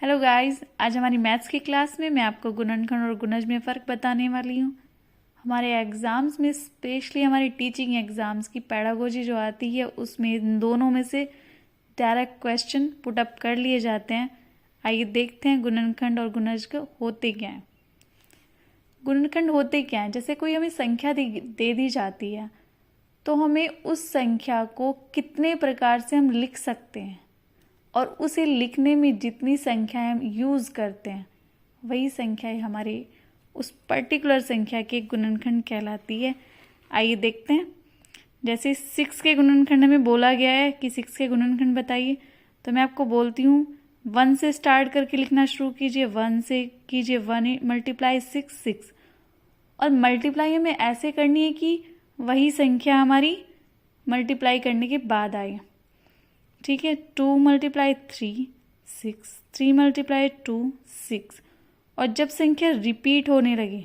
Hello guys, आज हमारी maths की क्लास में मैं आपको गुणनखंड और गुणज में फ़र्क बताने वाली हूँ। हमारे एग्ज़ाम्स में, स्पेशली हमारी टीचिंग एग्ज़ाम्स की पैडागोजी जो आती है, उसमें इन दोनों में से डायरेक्ट क्वेश्चन पुट अप कर लिए जाते हैं। आइए देखते हैं गुणनखंड और गुणज को होते क्या हैं। गुणनखंड होते क्या हैं? जैसे कोई हमें संख्या दे दी जाती है, तो हमें उस संख्या को कितने प्रकार से हम लिख सकते हैं, और उसे लिखने में जितनी संख्याएं हम यूज़ करते हैं, वही संख्याएं हमारी उस पर्टिकुलर संख्या के गुणनखंड कहलाती है। आइए देखते हैं। जैसे 6 के गुणनखंड में बोला गया है कि 6 के गुणनखंड बताइए, तो मैं आपको बोलती हूँ 1 से स्टार्ट करके लिखना शुरू कीजिए। 1 से कीजिए 1 मल्टीप्लाई 6 और मल्टीप्लाई हमें ऐसे करनी है कि वही संख्या हमारी मल्टीप्लाई करने के बाद आए। ठीक है, 2 मल्टीप्लाई 3 6, 3 मल्टीप्लाई 2 6। और जब संख्या रिपीट होने लगे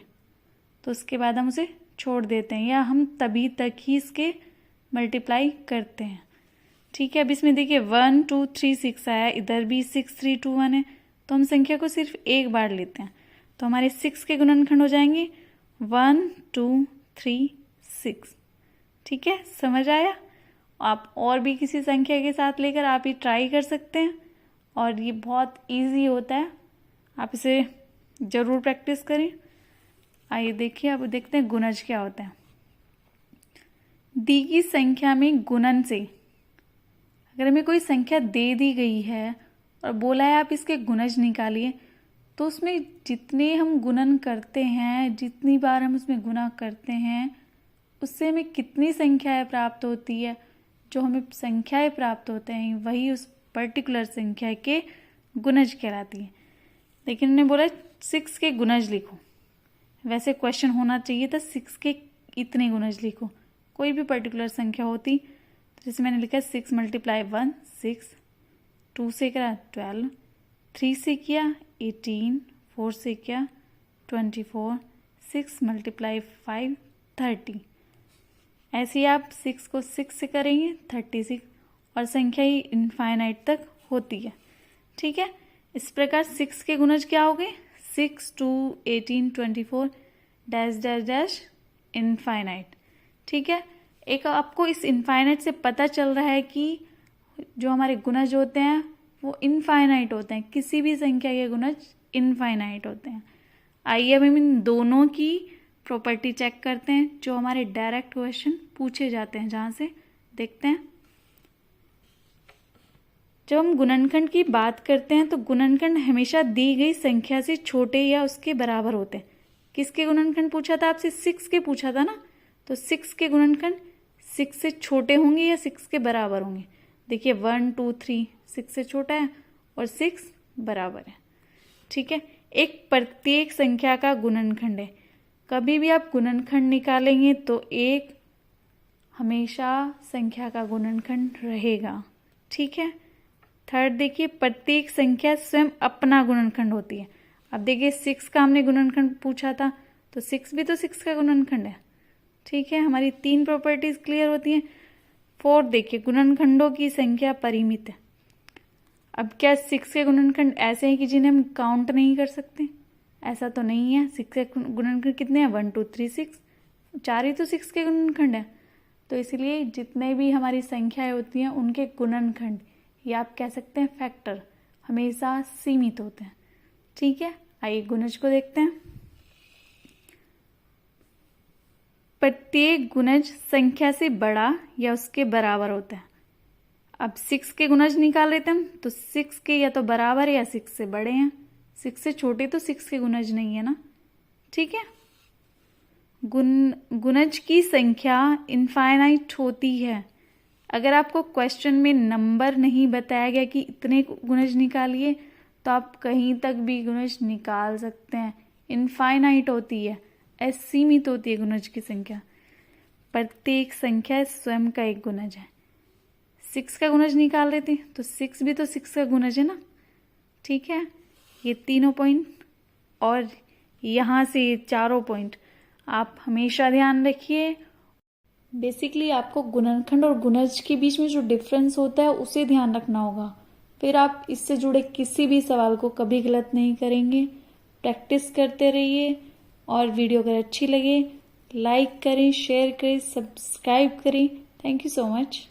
तो उसके बाद हम उसे छोड़ देते हैं, या हम तभी तक ही इसके मल्टीप्लाई करते हैं। ठीक है, अब इसमें देखिए 1 2 3 6 आया, इधर भी 6 3 2 1 है, तो हम संख्या को सिर्फ एक बार लेते हैं, तो हमारे 6 के गुणनखंड हो जाएंगे 1 2 3 6। ठीक है, समझ आया? आप और भी किसी संख्या के साथ लेकर आप ये ट्राई कर सकते हैं, और ये बहुत इजी होता है, आप इसे ज़रूर प्रैक्टिस करें। आइए देखिए, अब देखते हैं गुणज क्या होता है। दी गई संख्या में गुणन से, अगर हमें कोई संख्या दे दी गई है और बोला है आप इसके गुणज निकालिए, तो उसमें जितने हम गुणन करते हैं, जितनी बार हम उसमें गुणा करते हैं, उससे हमें कितनी संख्याएं प्राप्त होती है, जो हमें संख्याएं प्राप्त होते हैं, वही उस पर्टिकुलर संख्या के गुणज कहलाती है। लेकिन उन्होंने बोला 6 के गुणज लिखो। वैसे क्वेश्चन होना चाहिए था 6 के इतने गुणज लिखो, कोई भी पर्टिकुलर संख्या होती। तो जैसे मैंने लिखा 6 मल्टीप्लाई 1 6, 2 से किया 12, 3 से किया 18, 4 से किया 24, 6 मल्टीप्लाई 5 30। ऐसे ही आप 6 को 6 से करेंगे 36, और संख्या ही इनफाइनाइट तक होती है। ठीक है, इस प्रकार 6 के गुणज क्या हो गए? 6 2 18 24 डैश डैश डैश इनफाइनाइट। ठीक है, एक आपको इस इनफाइनाइट से पता चल रहा है कि जो हमारे गुणज होते हैं वो इनफाइनाइट होते हैं, किसी भी संख्या के गुणज इनफाइनाइट होते हैं। आइए अब हम इन दोनों की प्रॉपर्टी चेक करते हैं, जो हमारे डायरेक्ट क्वेश्चन पूछे जाते हैं, जहाँ से देखते हैं। जब हम गुणनखंड की बात करते हैं तो गुणनखंड हमेशा दी गई संख्या से छोटे या उसके बराबर होते हैं। किसके गुणनखंड पूछा था आपसे? 6 के पूछा था ना, तो 6 के गुणनखंड 6 से छोटे होंगे या 6 के बराबर होंगे। देखिए 1 2 3 6 से छोटा है और 6 बराबर है। ठीक है, एक प्रत्येक संख्या का गुणनखंड है। कभी भी आप गुणनखंड निकालेंगे तो एक हमेशा संख्या का गुणनखंड रहेगा। ठीक है, थर्ड देखिए, प्रत्येक संख्या स्वयं अपना गुणनखंड होती है। अब देखिए 6 का हमने गुणनखंड पूछा था, तो 6 भी तो 6 का गुणनखंड है। ठीक है, हमारी 3 प्रॉपर्टीज क्लियर होती हैं। फोर्थ देखिए, गुणनखंडों की संख्या परिमित है। अब क्या 6 के गुणनखंड ऐसे हैं कि जिन्हें हम काउंट नहीं कर सकते? ऐसा तो नहीं है। 6 के गुणनखंड कितने हैं? 1 2 3 6, 4 ही तो 6 के गुणनखंड है। तो इसलिए जितने भी हमारी संख्याएं होती हैं उनके गुणनखंड, या आप कह सकते हैं फैक्टर, हमेशा सीमित होते हैं। ठीक है, आइए गुणज को देखते हैं। प्रत्येक गुणज संख्या से बड़ा या उसके बराबर होता है। अब 6 के गुणज निकाल लेते हैं हम, तो 6 के या तो बराबर या 6 से बड़े हैं। 6 से छोटे तो 6 के गुणज नहीं है ना। ठीक है, गुणज की संख्या इनफाइनाइट होती है। अगर आपको क्वेश्चन में नंबर नहीं बताया गया कि इतने गुणज निकालिए, तो आप कहीं तक भी गुणज निकाल सकते हैं। इनफाइनाइट होती है, असीमित होती है गुणज की संख्या। प्रत्येक संख्या स्वयं का एक गुणज है। 6 का गुणज निकाल लेते हैं, तो 6 भी तो 6 का गुणज है ना। ठीक है, ये तीनों पॉइंट और यहाँ से ये चारों पॉइंट आप हमेशा ध्यान रखिए। बेसिकली आपको गुणनखंड और गुणज के बीच में जो डिफरेंस होता है उसे ध्यान रखना होगा। फिर आप इससे जुड़े किसी भी सवाल को कभी गलत नहीं करेंगे। प्रैक्टिस करते रहिए और वीडियो अगर अच्छी लगे लाइक करें, शेयर करें, सब्सक्राइब करें। Thank you so much.